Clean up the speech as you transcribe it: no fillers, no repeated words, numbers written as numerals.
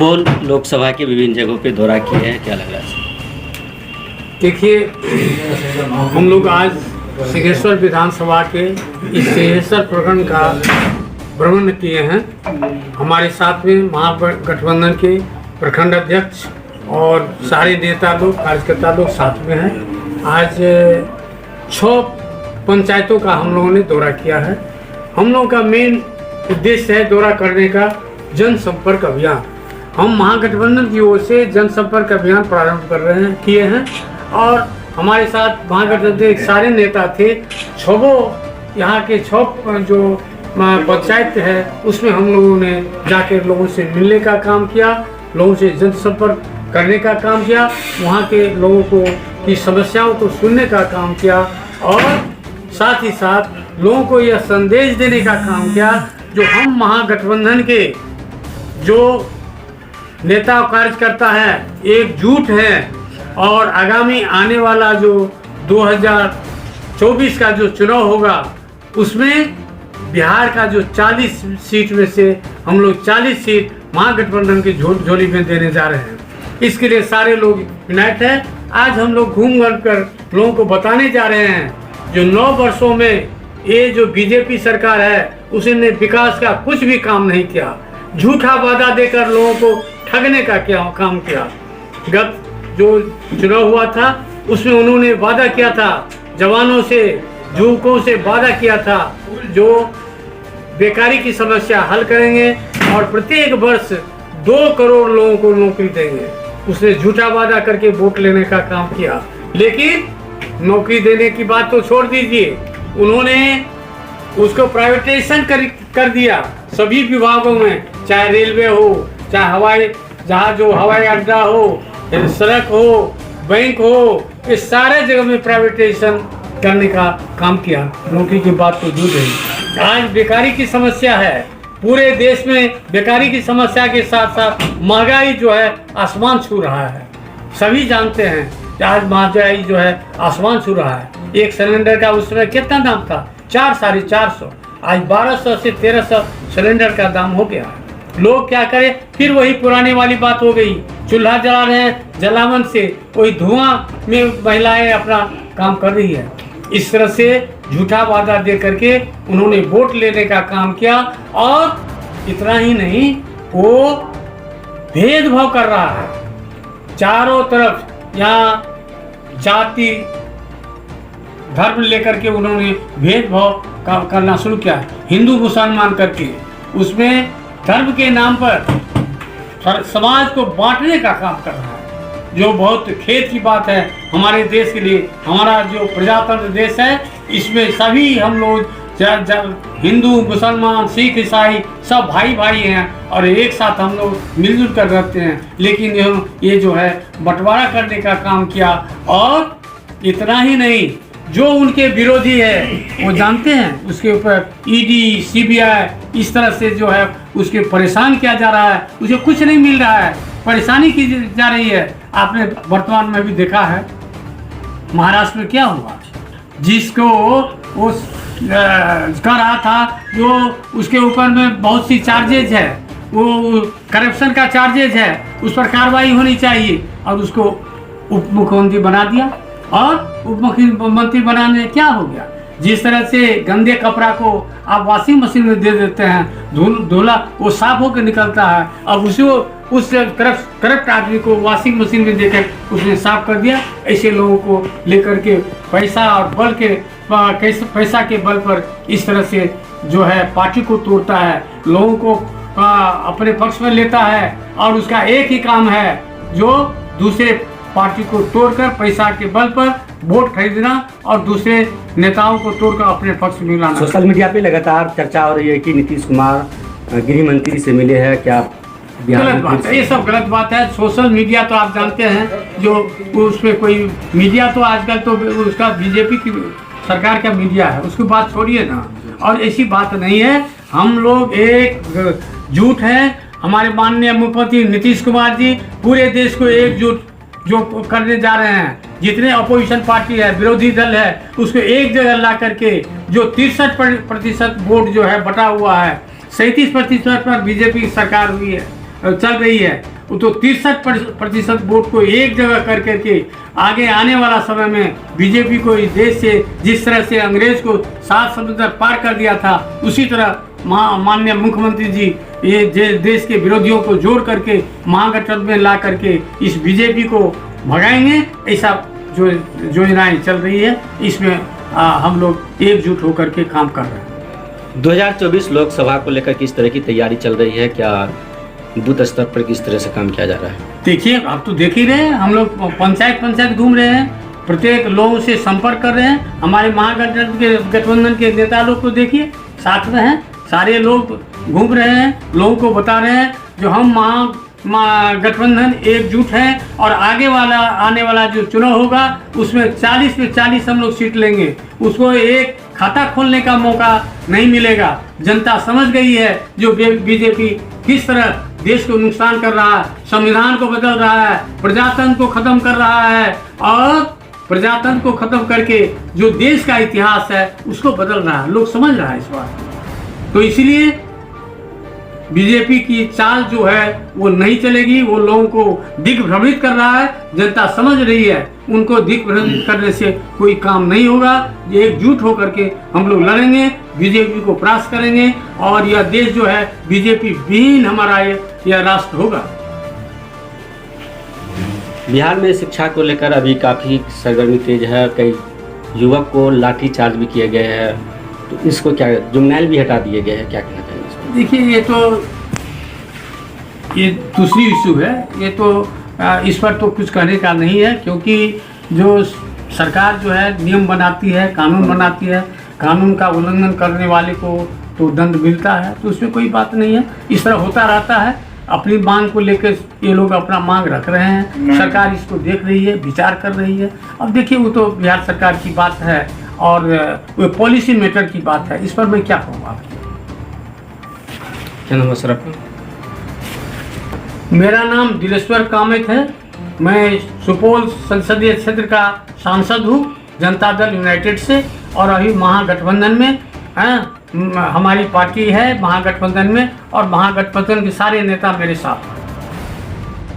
सुपौल लोकसभा के विभिन्न जगहों पे दौरा किए हैं, क्या लग रहा है? देखिए, हम लोग आज सिंहेश्वर विधानसभा के इस सिंहेश्वर प्रखंड का भ्रमण किए हैं। हमारे साथ में महागठबंधन के प्रखंड अध्यक्ष और सारे नेता लोग, कार्यकर्ता लोग साथ में हैं। आज 6 पंचायतों का हम लोगों ने दौरा किया है। हम लोगों का मेन उद्देश्य है दौरा करने का जनसंपर्क अभियान। हम महागठबंधन की ओर से जनसंपर्क अभियान प्रारंभ किए हैं और हमारे साथ महागठबंधन के सारे नेता थे। 6 यहाँ के 6 जो पंचायत है उसमें हम लोगों ने जाकर लोगों से मिलने का काम किया, लोगों से जनसंपर्क करने का काम किया, वहाँ के लोगों को की समस्याओं को सुनने का काम किया और साथ ही साथ लोगों को यह संदेश देने का काम किया जो हम महागठबंधन के जो नेता और कार्यकर्ता है एकजुट हैं और आगामी आने वाला जो 2024 का जो चुनाव होगा उसमें बिहार का जो 40 सीट में से हम लोग 40 सीट महागठबंधन की झोली में देने जा रहे हैं। इसके लिए सारे लोग यूनाइट हैं। आज हम लोग घूम घूम कर लोगों को बताने जा रहे हैं जो 9 वर्षों में ये जो बीजेपी सरकार है उसने विकास का कुछ भी काम नहीं किया, झूठा वादा देकर लोगों को ठगने का काम किया। गत जो चुनाव हुआ था उसमें उन्होंने वादा किया था, जवानों से, युवकों से वादा किया था जो बेकारी की समस्या हल करेंगे और प्रत्येक वर्ष 2 करोड़ लोगों को नौकरी देंगे। उसने झूठा वादा करके वोट लेने का काम किया, लेकिन नौकरी देने की बात तो छोड़ दीजिए, उन्होंने उसको प्राइवेटाइजेशन कर दिया सभी विभागों में, चाहे रेलवे हो, चाहे हवाई जहाज हो, हवाई अड्डा हो, सड़क हो, बैंक हो, इस सारे जगह में प्राइवेटाइजेशन करने का काम किया। नौकरी की बात तो दूर रही। आज बेकारी की समस्या है पूरे देश में, बेकारी की समस्या के साथ साथ महंगाई जो है आसमान छू रहा है। सभी जानते हैं कि आज महंगाई जो है आसमान छू रहा है। एक सिलेंडर का उस समय कितना दाम था? 400-450, आज 1200 से 1300 सिलेंडर का दाम हो गया है। लोग क्या करें? फिर वही पुरानी वाली बात हो गई, चूल्हा जला रहे हैं, जलावन से वही धुआं में महिलाएं अपना काम कर रही है। इस तरह से झूठा वादा दे करके उन्होंने वोट लेने का काम किया और इतना ही नहीं, वो भेदभाव कर रहा है चारों तरफ। यहाँ जाति धर्म लेकर के उन्होंने भेदभाव करना शुरू किया, हिंदू मुसलमान करके, उसमें धर्म के नाम पर समाज को बांटने का काम कर रहा है, जो बहुत खेद की बात है हमारे देश के लिए। हमारा जो प्रजातंत्र देश है इसमें सभी हम लोग हिंदू, मुसलमान, सिख, ईसाई सब भाई भाई हैं और एक साथ हम लोग मिलजुल कर रहते हैं। लेकिन ये जो है बंटवारा करने का काम किया और इतना ही नहीं, जो उनके विरोधी है वो जानते हैं उसके ऊपर ईडी, सीबीआई इस तरह से जो है उसके परेशान किया जा रहा है, उसे कुछ नहीं मिल रहा है, परेशानी की जा रही है। आपने वर्तमान में भी देखा है महाराष्ट्र में क्या हुआ, जिसको वो कर रहा था, जो उसके ऊपर में बहुत सी चार्जेज है, वो करप्शन का चार्जेज है, उस पर कार्रवाई होनी चाहिए और उसको उप मुख्यमंत्री बना दिया। और उप मुख्यमंत्री बनाने क्या हो गया? जिस तरह से गंदे कपड़ा को आप वॉशिंग मशीन में दे देते हैं, धुला वो साफ होकर निकलता है, अब उस करप्ट आदमी को वॉशिंग मशीन में देकर उसने साफ कर दिया। ऐसे लोगों को लेकर के पैसा और बल के पैसा के बल पर इस तरह से जो है पार्टी को तोड़ता है, लोगों को अपने पक्ष में लेता है और उसका एक ही काम है जो दूसरे पार्टी को तोड़कर पैसा के बल पर वोट खरीदना और दूसरे नेताओं को तोड़कर अपने पक्ष में लाना। सोशल मीडिया पे लगातार चर्चा हो रही है कि नीतीश कुमार गृह मंत्री से मिले हैं, क्या गलत बात है? ये सब गलत बात है। सोशल मीडिया तो आप जानते हैं जो उसमें कोई मीडिया तो आजकल तो उसका बीजेपी की सरकार का मीडिया है, उसकी बात छोड़िए ना। और ऐसी बात नहीं है, हम लोग एकजुट हैं। हमारे माननीय मुख्यमंत्री नीतीश कुमार जी पूरे देश को एकजुट जो करने जा रहे हैं, जितने अपोजिशन पार्टी है, विरोधी दल है, उसको एक जगह ला करके जो 63% वोट जो है बटा हुआ है, 37% पर बीजेपी की सरकार हुई है, चल रही है वो तो 63% वोट को एक जगह कर करके आगे आने वाला समय में बीजेपी को इस देश से जिस तरह से अंग्रेज को 7 समुद्र पार कर दिया था, उसी तरह माननीय मुख्यमंत्री जी ये देश के विरोधियों को जोड़ करके महागठबंधन में ला करके इस बीजेपी को भगाएंगे। ऐसा जो योजनाएं चल रही है, इसमें हम लोग एकजुट होकर के काम कर रहे हैं। 2024 लोकसभा को लेकर किस तरह की तैयारी चल रही है? क्या बूथ स्तर पर किस तरह से काम किया जा रहा है? देखिए, आप तो देख ही रहे हैं, हम लोग पंचायत घूम रहे हैं, प्रत्येक लोगों से संपर्क कर रहे हैं। हमारे महागठबंधन के नेता लोग को देखिए साथ में हैं, सारे लोग घूम रहे हैं, लोगों को बता रहे हैं जो हम गठबंधन एकजुट है और आगे वाला आने वाला जो चुनाव होगा उसमें 40 में 40 हम लोग सीट लेंगे। उसको एक खाता खोलने का मौका नहीं मिलेगा। जनता समझ गई है जो बीजेपी किस तरह देश को नुकसान कर रहा है, संविधान को बदल रहा है, प्रजातंत्र को खत्म कर रहा है और प्रजातंत्र को खत्म करके जो देश का इतिहास है उसको बदल रहा है। लोग समझ रहा है इस बात। तो इसलिए बीजेपी की चाल जो है वो नहीं चलेगी, वो लोगों को दिग्भ्रमित कर रहा है, जनता समझ रही है। उनको दिग्भ्रमित करने से कोई काम नहीं होगा। एकजुट होकर के हम लोग लड़ेंगे, बीजेपी को परास्त करेंगे और यह देश जो है बीजेपी विहीन हमारा यह राष्ट्र होगा। बिहार में शिक्षा को लेकर अभी काफ़ी सरगर्मी तेज है, कई युवक को लाठीचार्ज भी किए गए हैं, तो इसको क्या जुर्नैल भी हटा दिए गए हैं, क्या कहना चाहिए इसको? देखिए, ये दूसरी इशू है। ये तो इस पर तो कुछ कहने का नहीं है, क्योंकि जो सरकार जो है नियम बनाती है, कानून बनाती है, कानून का उल्लंघन करने वाले को तो दंड मिलता है, तो उसमें कोई बात नहीं है। इस तरह होता रहता है। अपनी मांग को लेकर ये लोग अपना मांग रख रहे हैं, सरकार इसको देख रही है, विचार कर रही है। अब देखिए, वो तो बिहार सरकार की बात है और वो पॉलिसी मैटर की बात है, इस पर मैं क्या कहूँ आपको। क्या नाम है सर आपका? मेरा नाम दिलेश्वर कामत है। मैं सुपौल संसदीय क्षेत्र का सांसद हूँ, जनता दल यूनाइटेड से, और अभी महागठबंधन में हमारी पार्टी है महागठबंधन में, और महागठबंधन के सारे नेता मेरे साथ हैं।